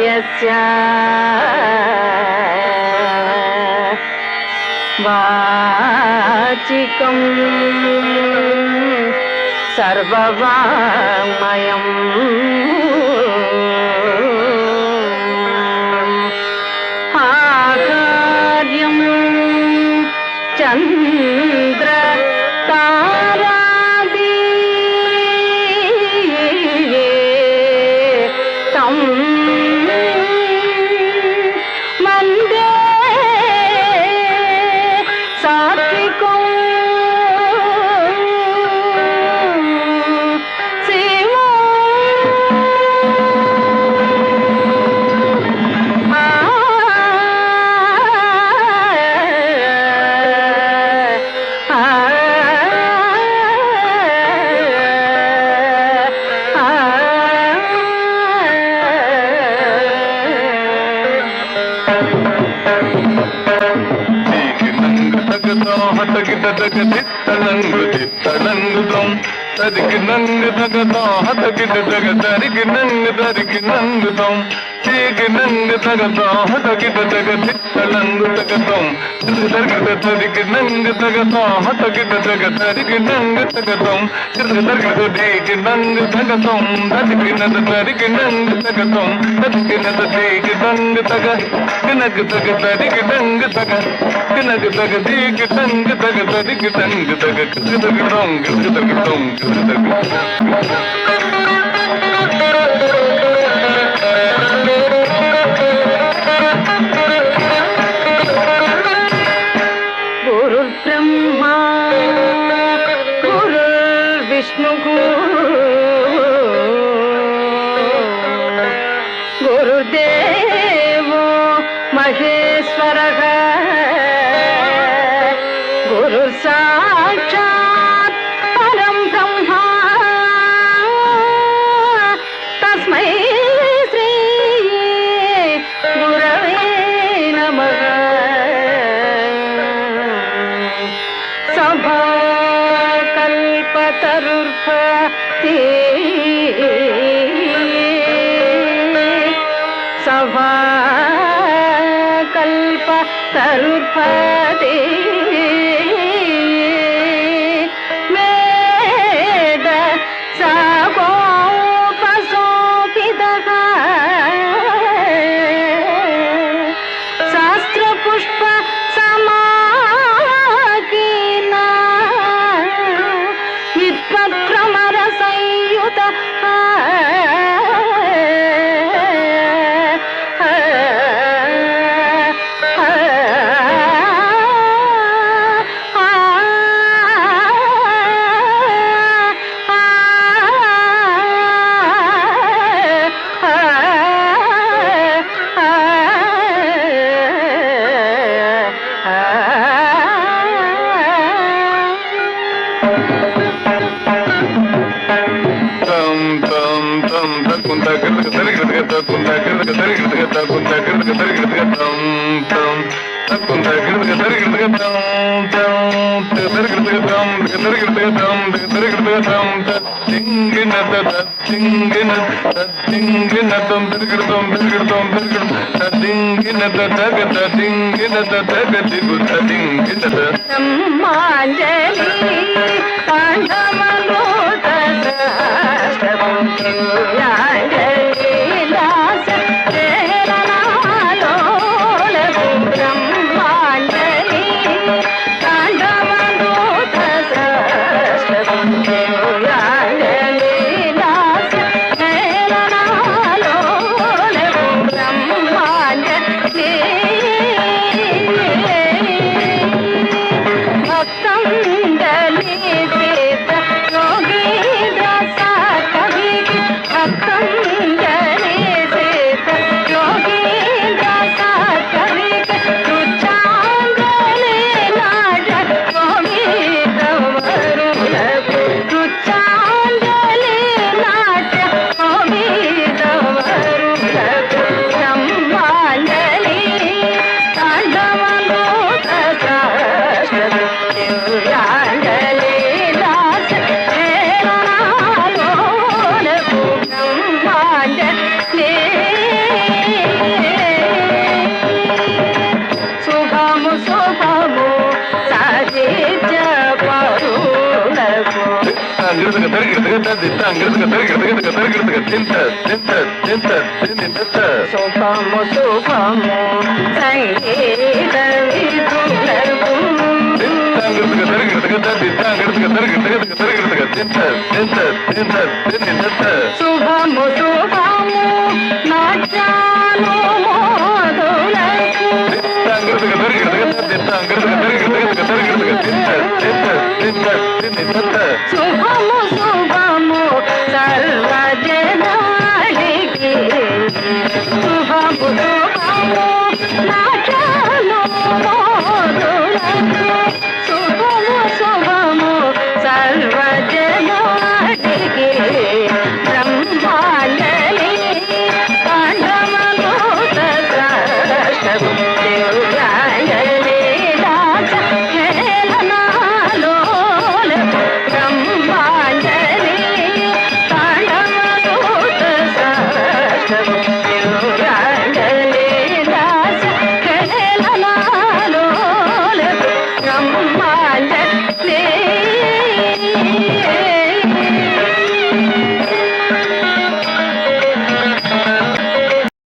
यस्य वाचिकं सर्ववाङ्मयम् आकार्यं चन्द्र तारादि तं वन्दे सात्विकं तरिक नंग तगता हतकिट तग तरिक नंग तरिक नंग तम ठीक नंग तगता हतकिट तग तितलंग तगतम तरिक तरिक नंग तगता हतकिट तग तरिक नंग तगतम तरिक ठीक नंग तगतम तरिक नंग तरिक नंग तगतम तरिक नंग ठीक नंग तग किनक तग तरिक नंग तग किनक तग ठीक नंग तग तरिक नंग तग तग डोंग तग डोंग गुरुर्ब्रह्मा गुरुर्विष्णुः गुरुदेवो महेश्वरः गुरुसाक्षात् परं ब्रह्मा तस्मै श्री गुरवे नमः सभाकल्पतरुर्भवति सभाकल्पतरुर्भवति वेद सागोपसोपितः शास्त्रपुष्प समाकीर्णा विद्वत्क्रमरसंयुतः भक्तं दलित శుభము శుభము సంగీత విధులకు శుభము శుభము నాట్యాలు మోదులకు శుభము శుభము సర్వజనానికి శుభము శుభము నాట్యాలు